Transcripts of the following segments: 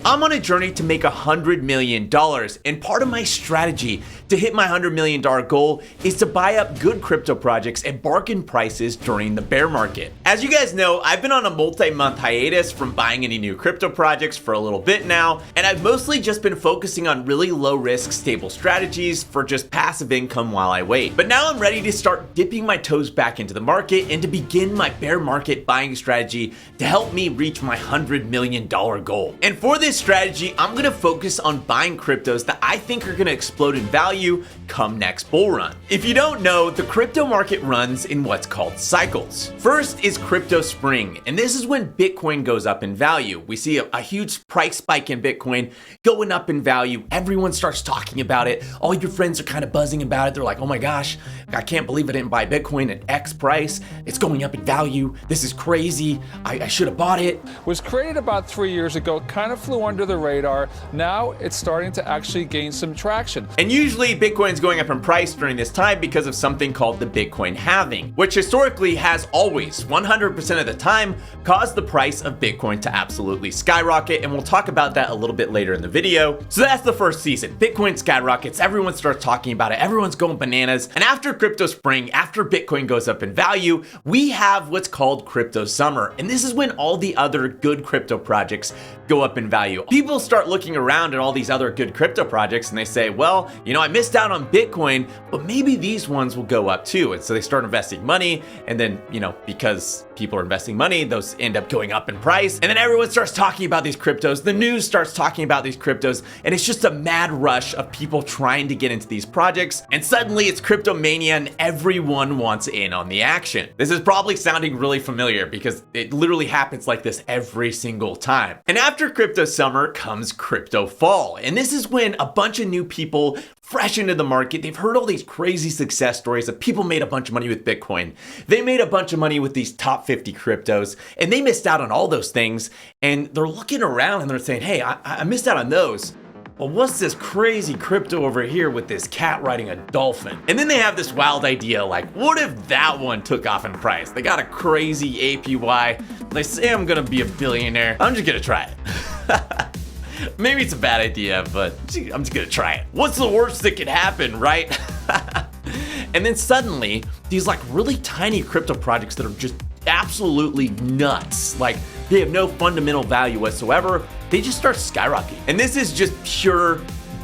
I'm on a journey to make $100 million, and part of my strategy to hit my $100 million goal is to buy up good crypto projects at bargain prices during the bear market. As you guys know, I've been on a multi-month hiatus from buying any new crypto projects for a little bit now, and I've mostly just been focusing on really low-risk, stable strategies for just passive income while I wait. But now I'm ready to start dipping my toes back into the market and to begin my bear market buying strategy to help me reach my $100 million goal. And for this strategy, I'm gonna focus on buying cryptos that I think are gonna explode in value come next bull run. If you don't know, the crypto market runs in what's called cycles. First is crypto spring, and this is when Bitcoin goes up in value. We see a huge price spike in Bitcoin going up in value. Everyone starts talking about it. All your friends are kind of buzzing about it. They're like, oh my gosh, I can't believe I didn't buy Bitcoin at X price. It's going up in value. This is crazy. I should have bought it. Was created about 3 years ago, kind of flew under the radar. Now it's starting to actually gain some traction. And usually Bitcoin's going up in price during this time because of something called the Bitcoin halving, which historically has always 100% of the time caused the price of Bitcoin to absolutely skyrocket. And we'll talk about that a little bit later in the video. So that's the first season. Bitcoin skyrockets. Everyone starts talking about it. Everyone's going bananas. And after crypto spring, after Bitcoin goes up in value, we have what's called crypto summer. And this is when all the other good crypto projects go up in value. People start looking around at all these other good crypto projects and they say, well, you know, I missed out on Bitcoin, but maybe these ones will go up too. And so they start investing money, and then, you know, because people are investing money, those end up going up in price. And then everyone starts talking about these cryptos. The news starts talking about these cryptos, and it's just a mad rush of people trying to get into these projects. And suddenly it's crypto mania and everyone wants in on the action. This is probably sounding really familiar because it literally happens like this every single time. And after crypto summer comes crypto fall. And this is when a bunch of new people fresh into the market, they've heard all these crazy success stories of people made a bunch of money with Bitcoin. They made a bunch of money with these top 50 cryptos, and they missed out on all those things. And they're looking around and they're saying, hey, I missed out on those. Well, what's this crazy crypto over here with this cat riding a dolphin? And then they have this wild idea like, what if that one took off in price? They got a crazy APY. They say I'm gonna be a billionaire. I'm just gonna try it. Maybe it's a bad idea, but I'm just gonna try it. What's the worst that could happen, right? And then suddenly, these like really tiny crypto projects that are just absolutely nuts, like they have no fundamental value whatsoever, they just start skyrocketing. And this is just pure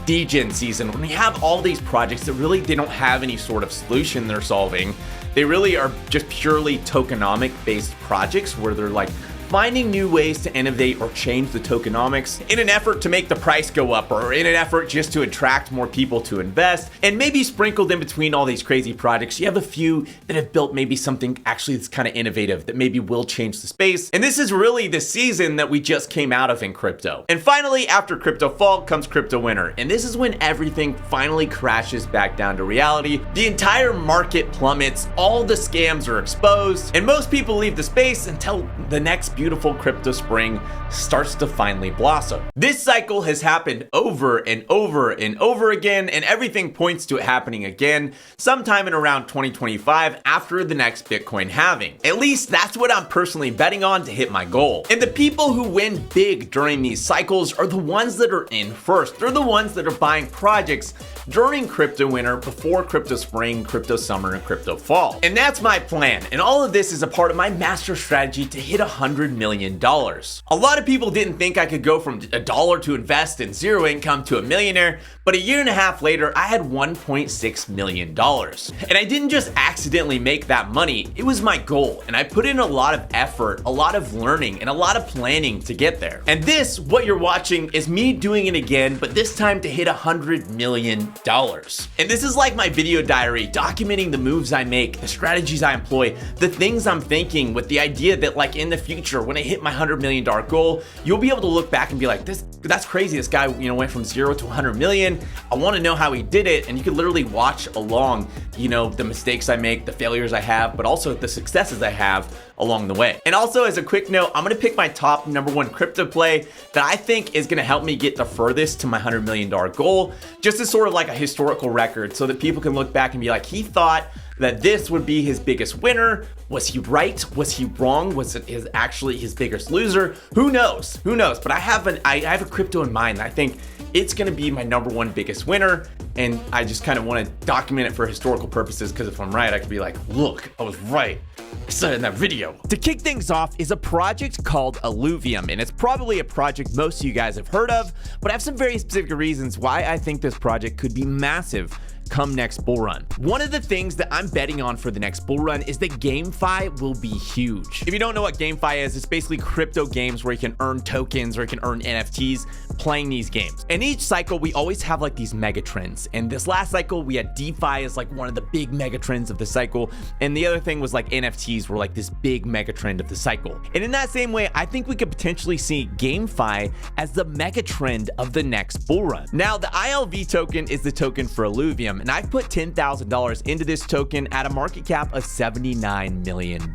degen season when we have all these projects that really, they don't have any sort of solution they're solving. They really are just purely tokenomic based projects where they're like finding new ways to innovate or change the tokenomics in an effort to make the price go up, or in an effort just to attract more people to invest. And maybe sprinkled in between all these crazy projects, you have a few that have built maybe something actually that's kind of innovative that maybe will change the space. And this is really the season that we just came out of in crypto. And finally, after crypto fall comes crypto winter. And this is when everything finally crashes back down to reality. The entire market plummets, all the scams are exposed, and most people leave the space until the next beautiful crypto spring starts to finally blossom. This cycle has happened over and over and over again, and everything points to it happening again sometime in around 2025 after the next Bitcoin halving. At least that's what I'm personally betting on to hit my goal. And the people who win big during these cycles are the ones that are in first. They're the ones that are buying projects during crypto winter, before crypto spring, crypto summer, and crypto fall. And that's my plan. And all of this is a part of my master strategy to hit $100 million. A lot of people didn't think I could go from $1 to invest in zero income to a millionaire, but a year and a half later, I had $1.6 million. And I didn't just accidentally make that money, it was my goal. And I put in a lot of effort, a lot of learning, and a lot of planning to get there. And this, what you're watching, is me doing it again, but this time to hit $100 million. And this is like my video diary, documenting the moves I make, the strategies I employ, the things I'm thinking, with the idea that like in the future, when I hit my $100 million goal, you'll be able to look back and be like, that's crazy. This guy, you know, went from 0 to 100 million. I want to know how he did it. And you can literally watch along, you know, the mistakes I make, the failures I have, but also the successes I have along the way. And also, as a quick note, I'm gonna pick my top #1 crypto play that I think is gonna help me get the furthest to my $100 million goal, just as sort of like a historical record so that people can look back and be like, he thought that this would be his biggest winner. Was he right? Was he wrong? Was it actually his biggest loser? Who knows? Who knows? But I have a crypto in mind that I think it's gonna be my #1 biggest winner, and I just kind of want to document it for historical purposes, because if I'm right, I could be like, look, I was right. I said it in that video. To kick things off is a project called Alluvium, and it's probably a project most of you guys have heard of, but I have some very specific reasons why I think this project could be massive come next bull run. One of the things that I'm betting on for the next bull run is that GameFi will be huge. If you don't know what GameFi is, it's basically crypto games where you can earn tokens or you can earn NFTs playing these games. In each cycle, we always have like these mega trends. And this last cycle, we had DeFi as like one of the big mega trends of the cycle. And the other thing was like NFTs were like this big mega trend of the cycle. And in that same way, I think we could potentially see GameFi as the mega trend of the next bull run. Now, the ILV token is the token for Alluvium, and I've put $10,000 into this token at a market cap of $79 million.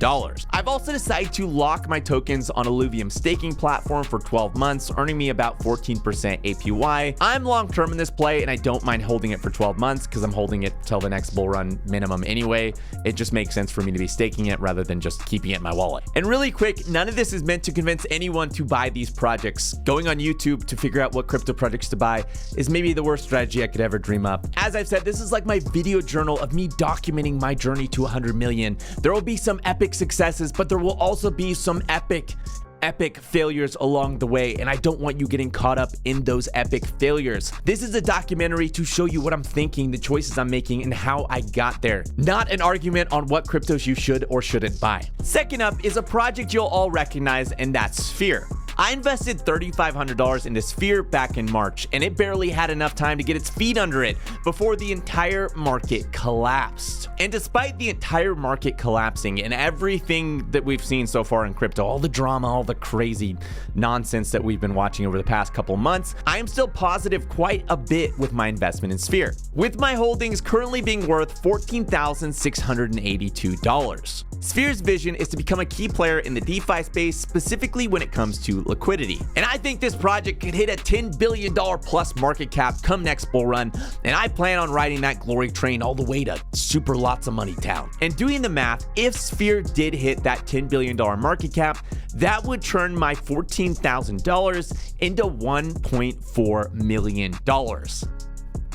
I've also decided to lock my tokens on Alluvium staking platform for 12 months, earning me about 14% APY. I'm long-term in this play, and I don't mind holding it for 12 months because I'm holding it till the next bull run minimum anyway. It just makes sense for me to be staking it rather than just keeping it in my wallet. And really quick, none of this is meant to convince anyone to buy these projects. Going on YouTube to figure out what crypto projects to buy is maybe the worst strategy I could ever dream up. As I've said, this is like my video journal of me documenting my journey to 100 million. There will be some epic successes, but there will also be some epic failures along the way, and I don't want you getting caught up in those epic failures. This is a documentary to show you what I'm thinking, the choices I'm making, and how I got there, not an argument on what cryptos you should or shouldn't buy. Second up is a project you'll all recognize, and that's Sphere. I invested $3,500 into Sphere back in March, and it barely had enough time to get its feet under it before the entire market collapsed. And despite the entire market collapsing and everything that we've seen so far in crypto, all the drama, all the crazy nonsense that we've been watching over the past couple months, I am still positive quite a bit with my investment in Sphere, with my holdings currently being worth $14,682. Sphere's vision is to become a key player in the DeFi space, specifically when it comes to liquidity. And I think this project could hit a $10 billion plus market cap come next bull run, and I plan on riding that glory train all the way to super lots of money town. And doing the math, if Sphere did hit that $10 billion market cap, that would turn my $14,000 into $1.4 million,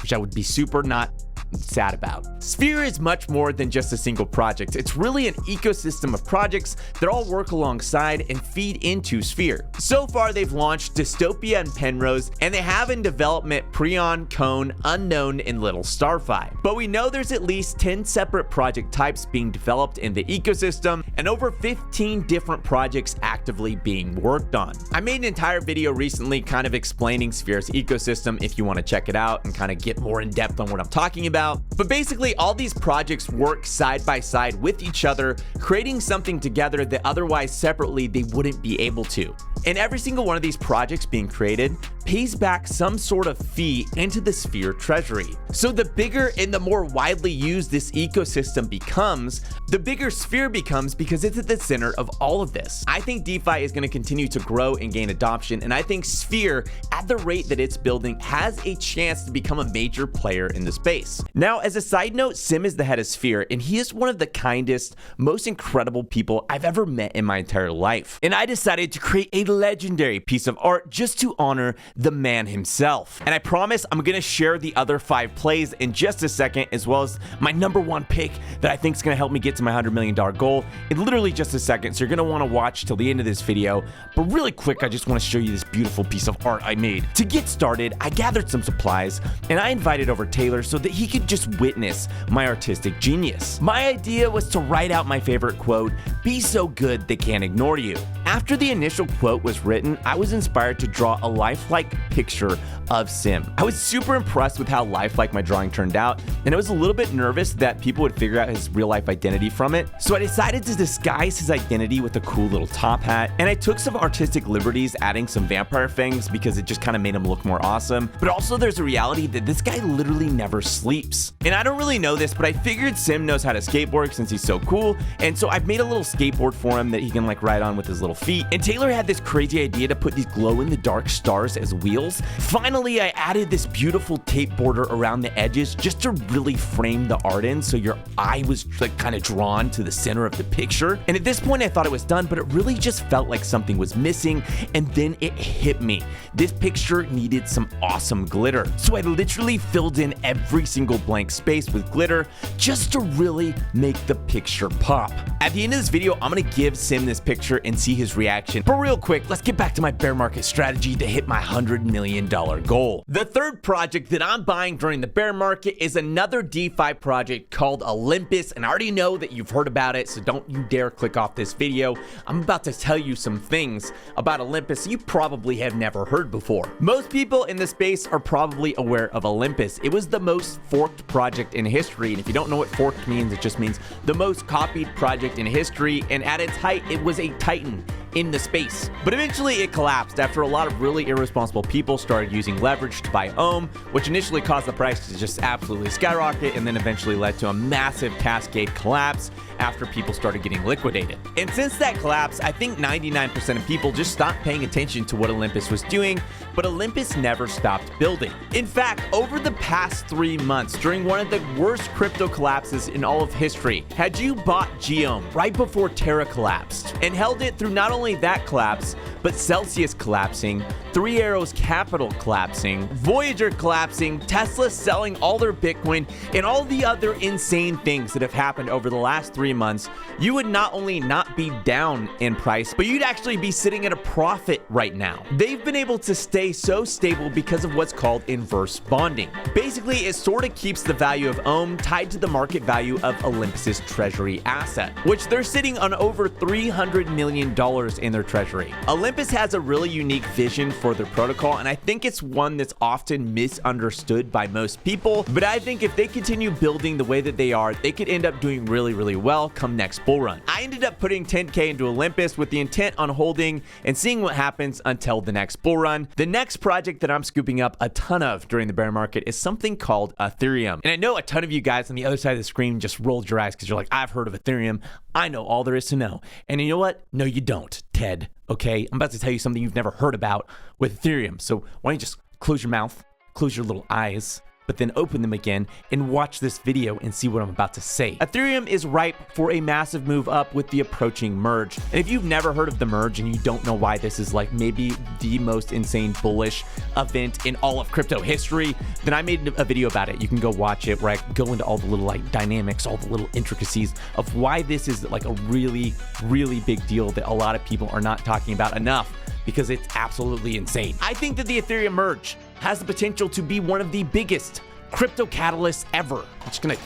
which I would be super not sad about. Sphere is much more than just a single project. It's really an ecosystem of projects that all work alongside and feed into Sphere. So far, they've launched Dystopia and Penrose, and they have in development Prion, Cone, Unknown, and Little Starfi. But we know there's at least 10 separate project types being developed in the ecosystem, and over 15 different projects actively being worked on. I made an entire video recently kind of explaining Sphere's ecosystem if you want to check it out and kind of get more in depth on what I'm talking about. But basically, all these projects work side by side with each other, creating something together that otherwise separately they wouldn't be able to. And every single one of these projects being created pays back some sort of fee into the Sphere treasury. So the bigger and the more widely used this ecosystem becomes, the bigger Sphere becomes because it's at the center of all of this. I think DeFi is going to continue to grow and gain adoption, and I think Sphere, at the rate that it's building, has a chance to become a major player in the space. Now, as a side note, Sim is the head of Sphere, and he is one of the kindest, most incredible people I've ever met in my entire life. And I decided to create a legendary piece of art just to honor the man himself. And I promise I'm gonna share the other 5 plays in just a second, as well as my #1 pick that I think is gonna help me get to my $100 million goal in literally just a second. So you're gonna wanna watch till the end of this video. But really quick, I just wanna show you this beautiful piece of art I made. To get started, I gathered some supplies and I invited over Taylor so that he could just witness my artistic genius. My idea was to write out my favorite quote, "Be so good they can't ignore you." After the initial quote was written, I was inspired to draw a lifelike picture of Sim. I was super impressed with how lifelike my drawing turned out, and I was a little bit nervous that people would figure out his real life identity from it. So I decided to disguise his identity with a cool little top hat, and I took some artistic liberties adding some vampire fangs because it just kind of made him look more awesome. But also there's a reality that this guy literally never sleeps. And I don't really know this, but I figured Sim knows how to skateboard since he's so cool, and so I've made a little skateboard for him that he can like ride on with his little feet. And Taylor had this crazy idea to put these glow-in-the-dark stars as wheels. Finally, I added this beautiful tape border around the edges just to really frame the art in so your eye was like kind of drawn to the center of the picture. And at this point I thought it was done, but it really just felt like something was missing, and then it hit me. This picture needed some awesome glitter. So I literally filled in every single blank space with glitter just to really make the picture pop. At the end of this video, I'm gonna give Sim this picture and see his reaction. But real quick, let's get back to my bear market strategy to hit my $100 million goal. The third project that I'm buying during the bear market is another DeFi project called Olympus, and I already know that you've heard about it, so don't you dare click off this video. I'm about to tell you some things about Olympus you probably have never heard before. Most people in the space are probably aware of Olympus. It was the most forked project in history, and if you don't know what forked means, it just means the most copied project in history, and at its height, it was a titan in the space. But eventually it collapsed after a lot of really irresponsible people started using leverage to buy Ohm, which initially caused the price to just absolutely skyrocket and then eventually led to a massive cascade collapse after people started getting liquidated. And since that collapse, I think 99% of people just stopped paying attention to what Olympus was doing, but Olympus never stopped building. In fact, over the past 3 months, during one of the worst crypto collapses in all of history, had you bought Geom right before Terra collapsed and held it through not only that collapse, but Celsius collapsing, Three Arrows Capital collapsing, Voyager collapsing, Tesla selling all their Bitcoin, and all the other insane things that have happened over the last 3 months, you would not only not be down in price, but you'd actually be sitting at a profit right now. They've been able to stay so stable because of what's called inverse bonding. Basically, it sort of keeps the value of Ohm tied to the market value of Olympus's treasury asset, which they're sitting on over $300 million in their treasury. Olympus has a really unique vision for their protocol, and I think it's one that's often misunderstood by most people, but I think if they continue building the way that they are, they could end up doing really, really well come next bull run. I ended up putting 10K into Olympus with the intent on holding and seeing what happens until the next bull run. The next project that I'm scooping up a ton of during the bear market is something called Ethereum. And I know a ton of you guys on the other side of the screen just rolled your eyes because you're like, I've heard of Ethereum. I know all there is to know. And you know what? No, you don't, Ted. Okay? I'm about to tell you something you've never heard about with Ethereum. So why don't you just close your mouth, close your little eyes, but then open them again and watch this video and see what I'm about to say. Ethereum is ripe for a massive move up with the approaching merge. And if you've never heard of the merge and you don't know why this is like maybe the most insane bullish event in all of crypto history, then I made a video about it. You can go watch it where I go into all the little like dynamics, all the little intricacies of why this is like a really, really big deal that a lot of people are not talking about enough, because it's absolutely insane. I think that the Ethereum merge has the potential to be one of the biggest crypto catalysts ever. I'm just gonna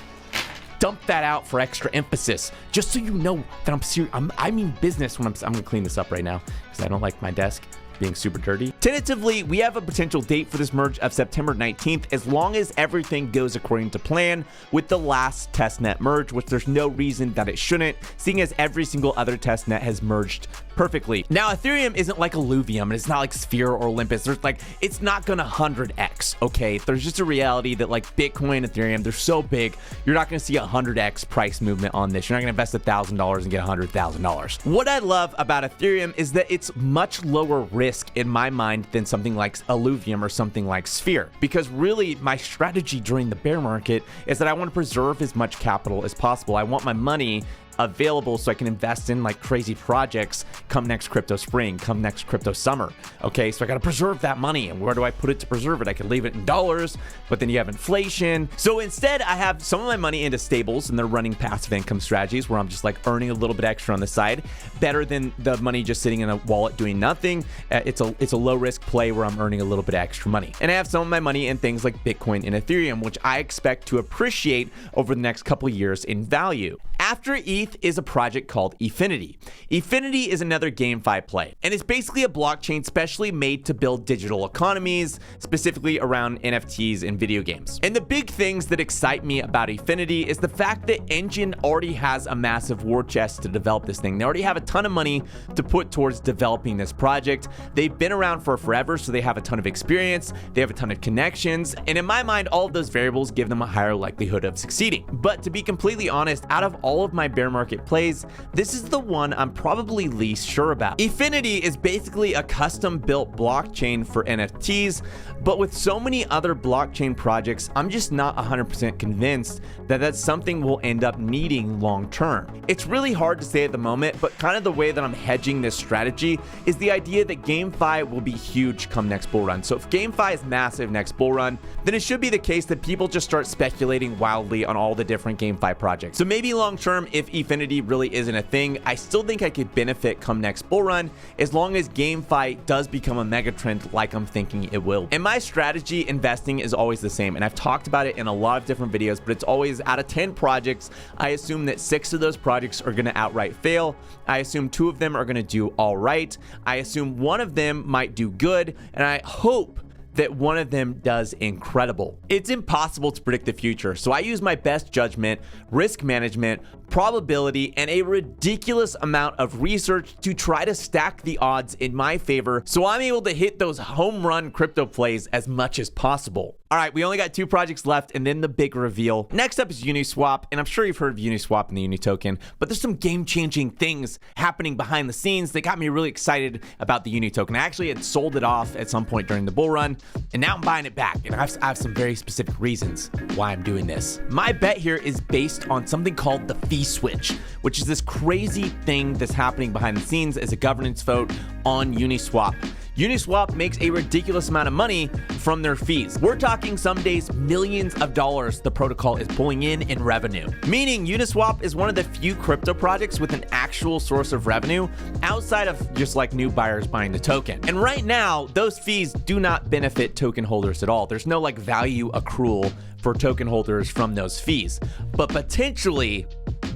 dump that out for extra emphasis, just so you know that I'm serious. I mean business when I'm gonna clean this up right now because I don't like my desk being super dirty. Tentatively, we have a potential date for this merge of September 19th, as long as everything goes according to plan with the last testnet merge, which there's no reason that it shouldn't, seeing as every single other testnet has merged perfectly. Now, Ethereum isn't like Illuvium, and it's not like Sphere or Olympus. There's like, it's not gonna 100x, okay? There's just a reality that like Bitcoin, Ethereum, they're so big, you're not gonna see a 100x price movement on this. You're not gonna invest $1,000 and get $100,000. What I love about Ethereum is that it's much lower risk in my mind than something like Illuvium or something like Sphere, because really my strategy during the bear market is that I want to preserve as much capital as possible. I want my money available so I can invest in like crazy projects come next crypto spring, come next crypto summer. Okay, so I got to preserve that money. And where do I put it to preserve it? I could leave it in dollars, but then you have inflation. So instead, I have some of my money into stables, and they're running passive income strategies where I'm just like earning a little bit extra on the side, better than the money just sitting in a wallet doing nothing. It's a low risk play where I'm earning a little bit of extra money. And I have some of my money in things like Bitcoin and Ethereum, which I expect to appreciate over the next couple years in value. After ETH is a project called Efinity. Efinity is another GameFi play, and it's basically a blockchain specially made to build digital economies, specifically around NFTs and video games. And the big things that excite me about Efinity is the fact that Engine already has a massive war chest to develop this thing. They already have a ton of money to put towards developing this project. They've been around for forever, so they have a ton of experience, they have a ton of connections, and in my mind, all of those variables give them a higher likelihood of succeeding. But to be completely honest, out of all of my bear bear market plays, this is the one I'm probably least sure about. Efinity is basically a custom-built blockchain for NFTs, but with so many other blockchain projects, I'm just not 100% convinced that that's something we'll end up needing long-term. It's really hard to say at the moment, but kind of the way that I'm hedging this strategy is the idea that GameFi will be huge come next bull run. So if GameFi is massive next bull run, then it should be the case that people just start speculating wildly on all the different GameFi projects. So maybe long-term, if Efinity really isn't a thing, I still think I could benefit come next bull run as long as GameFi does become a megatrend like I'm thinking it will. And my strategy investing is always the same, and I've talked about it in a lot of different videos, but it's always out of 10 projects, I assume that 6 of those projects are going to outright fail. I assume 2 of them are going to do all right. I assume 1 of them might do good, and I hope that 1 of them does incredible. It's impossible to predict the future, so I use my best judgment, risk management, probability, and a ridiculous amount of research to try to stack the odds in my favor so I'm able to hit those home run crypto plays as much as possible. All right, we only got 2 projects left and then the big reveal. Next up is Uniswap, and I'm sure you've heard of Uniswap and the Uni token, but there's some game-changing things happening behind the scenes that got me really excited about the Uni token. I actually had sold it off at some point during the bull run, and now I'm buying it back, and I have some very specific reasons why I'm doing this. My bet here is based on something called the fee switch, which is this crazy thing that's happening behind the scenes as a governance vote on Uniswap. Uniswap makes a ridiculous amount of money from their fees. We're talking some days millions of dollars the protocol is pulling in revenue. Meaning Uniswap is one of the few crypto projects with an actual source of revenue outside of just like new buyers buying the token. And right now, those fees do not benefit token holders at all. There's no like value accrual for token holders from those fees. But potentially,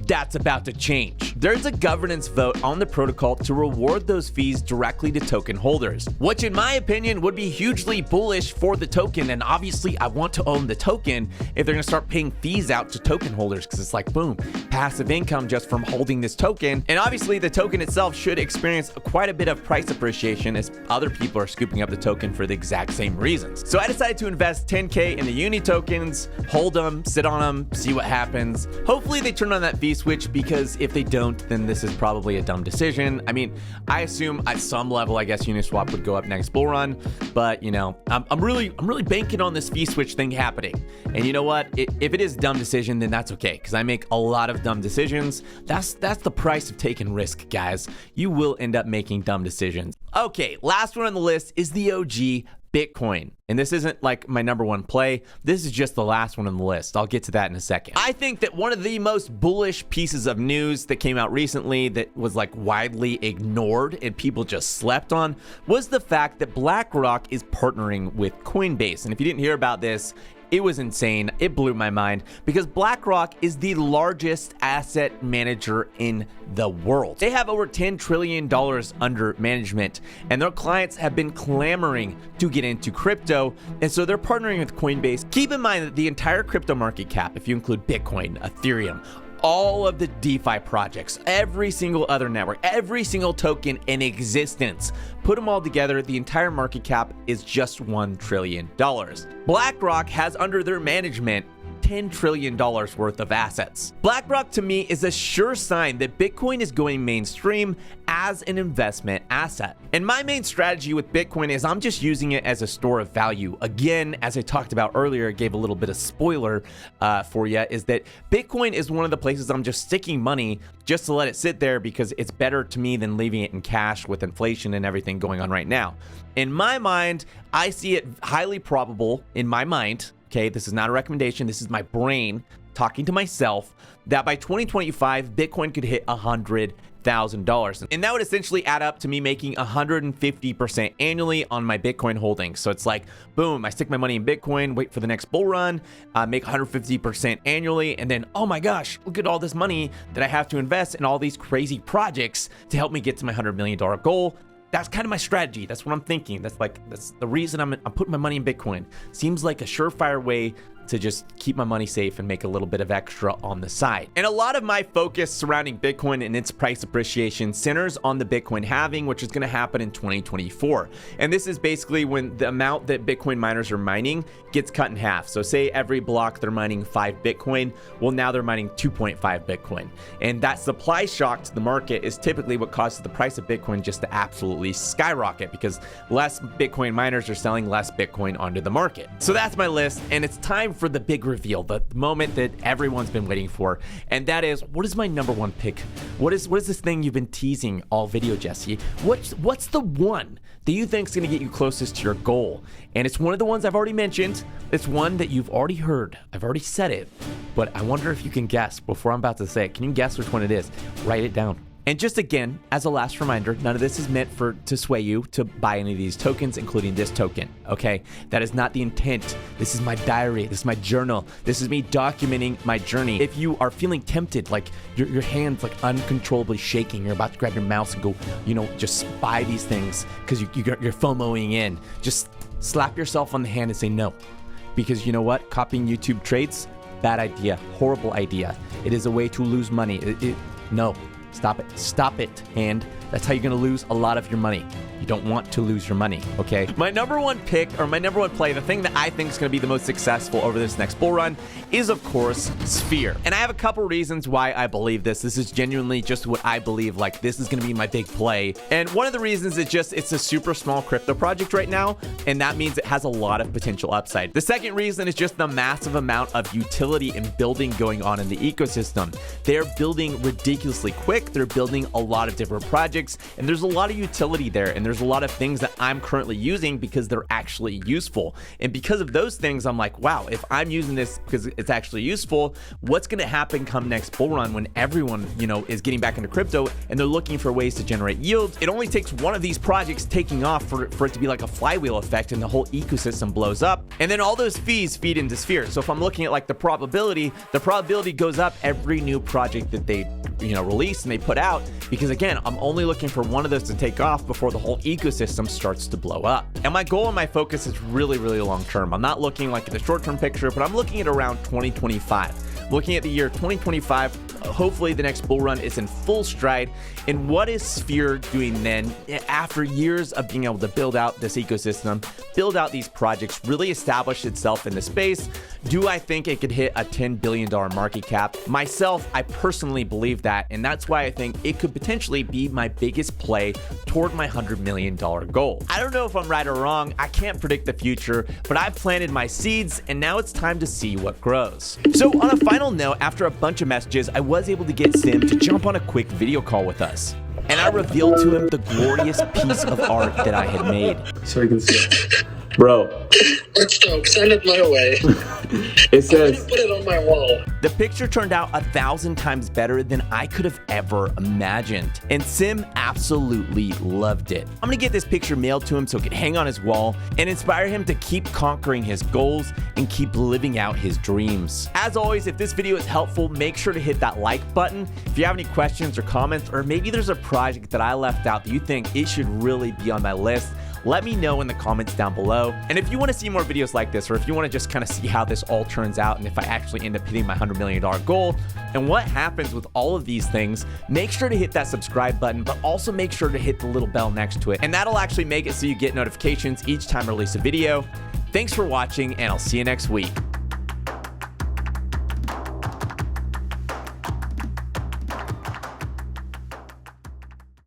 that's about to change. There's a governance vote on the protocol to reward those fees directly to token holders, which in my opinion would be hugely bullish for the token. And obviously I want to own the token if they're gonna start paying fees out to token holders, because it's like, boom, passive income just from holding this token. And obviously the token itself should experience quite a bit of price appreciation as other people are scooping up the token for the exact same reasons. So I decided to invest 10K in the Uni tokens, hold them, sit on them, see what happens. Hopefully they turn on that fee switch, because if they don't, then this is probably a dumb decision. I mean, I assume at some level, I guess Uniswap would go up next bull run, but you know, I'm really banking on this fee switch thing happening. And you know what? If it is a dumb decision, then that's okay, because I make a lot of dumb decisions. That's the price of taking risk, guys. You will end up making dumb decisions. Okay, last one on the list is the OG Bitcoin. And this isn't like my number 1 play. This is just the last one on the list. I'll get to that in a second. I think that one of the most bullish pieces of news that came out recently that was like widely ignored and people just slept on was the fact that BlackRock is partnering with Coinbase. And if you didn't hear about this, it was insane. It blew my mind because BlackRock is the largest asset manager in the world. They have over $10 trillion under management, and their clients have been clamoring to get into crypto, and so they're partnering with Coinbase. Keep in mind that the entire crypto market cap, if you include Bitcoin, Ethereum, all of the DeFi projects, every single other network, every single token in existence, put them all together, the entire market cap is just $1 trillion. BlackRock has under their management $10 trillion worth of assets. BlackRock to me is a sure sign that Bitcoin is going mainstream as an investment asset. And my main strategy with Bitcoin is I'm just using it as a store of value. Again, as I talked about earlier, I gave a little bit of spoiler for you, is that Bitcoin is one of the places I'm just sticking money just to let it sit there because it's better to me than leaving it in cash with inflation and everything going on right now. In my mind, I see it highly probable in my mind, okay, this is not a recommendation, this is my brain talking to myself, that by 2025, Bitcoin could hit $100,000. And that would essentially add up to me making 150% annually on my Bitcoin holdings. So it's like, boom, I stick my money in Bitcoin, wait for the next bull run, make 150% annually, and then, oh my gosh, look at all this money that I have to invest in all these crazy projects to help me get to my $100 million goal. That's kind of my strategy. That's what I'm thinking. That's the reason I'm putting my money in Bitcoin. Seems like a surefire way to just keep my money safe and make a little bit of extra on the side. And a lot of my focus surrounding Bitcoin and its price appreciation centers on the Bitcoin halving, which is going to happen in 2024. And this is basically when the amount that Bitcoin miners are mining gets cut in half. So say every block they're mining 5 Bitcoin, well now they're mining 2.5 Bitcoin. And that supply shock to the market is typically what causes the price of Bitcoin just to absolutely skyrocket, because less Bitcoin miners are selling less Bitcoin onto the market. So that's my list, and it's time for the big reveal, the moment that everyone's been waiting for, and that is, what is my number one pick? What is this thing you've been teasing all video, Jesse? What's the one that you think is going to get you closest to your goal? And it's one of the ones I've already mentioned. It's one that you've already heard. I've already said it, but I wonder if you can guess before I'm about to say it. Can you guess which one it is? Write it down. And just again, as a last reminder, none of this is meant to sway you to buy any of these tokens, including this token, okay? That is not the intent. This is my diary. This is my journal. This is me documenting my journey. If you are feeling tempted, like your hand's like uncontrollably shaking, you're about to grab your mouse and go, just buy these things because you're FOMOing in, just slap yourself on the hand and say no. Because you know what? Copying YouTube trades, bad idea, horrible idea. It is a way to lose money. No. Stop it. Stop it. And that's how you're going to lose a lot of your money. You don't want to lose your money, okay? My number one pick, or my number one play, the thing that I think is going to be the most successful over this next bull run is, of course, Sphere. And I have a couple reasons why I believe this. This is genuinely just what I believe. Like, this is going to be my big play. And one of the reasons is just it's a super small crypto project right now, and that means it has a lot of potential upside. The second reason is just the massive amount of utility and building going on in the ecosystem. They're building ridiculously quick. They're building a lot of different projects, and there's a lot of utility there, and there's a lot of things that I'm currently using because they're actually useful. And because of those things, I'm like, wow, if I'm using this because it's actually useful, what's going to happen come next bull run when everyone, is getting back into crypto and they're looking for ways to generate yield? It only takes one of these projects taking off for it to be like a flywheel effect, and the whole ecosystem blows up. And then all those fees feed into Sphere. So if I'm looking at like the probability goes up every new project that they release and they put out, because again, I'm only looking for one of those to take off before the whole ecosystem starts to blow up. And my goal and my focus is really, really long term. I'm not looking like at the short term picture, but I'm looking at around 2025. Looking at the year 2025, hopefully the next bull run is in full stride. And what is Sphere doing then after years of being able to build out this ecosystem, build out these projects, really establish itself in the space? Do I think it could hit a $10 billion market cap? Myself, I personally believe that, and that's why I think it could potentially be my biggest play toward my $100 million goal. I don't know if I'm right or wrong. I can't predict the future, but I've planted my seeds, and now it's time to see what grows. So on a final note, after a bunch of messages, I was able to get Sim to jump on a quick video call with us. And I revealed to him the glorious piece of art that I had made. So you can see it. Bro. It's dope. Send it my way. It says, Put it on my wall. The picture turned out 1,000 times better than I could have ever imagined. And Sim absolutely loved it. I'm gonna get this picture mailed to him so it can hang on his wall and inspire him to keep conquering his goals and keep living out his dreams. As always, if this video is helpful, make sure to hit that like button. If you have any questions or comments, or maybe there's a project that I left out that you think it should really be on my list, let me know in the comments down below. And if you want to see more videos like this, or if you want to just kind of see how this all turns out and if I actually end up hitting my $100 million goal and what happens with all of these things, make sure to hit that subscribe button, but also make sure to hit the little bell next to it. And that'll actually make it so you get notifications each time I release a video. Thanks for watching, and I'll see you next week.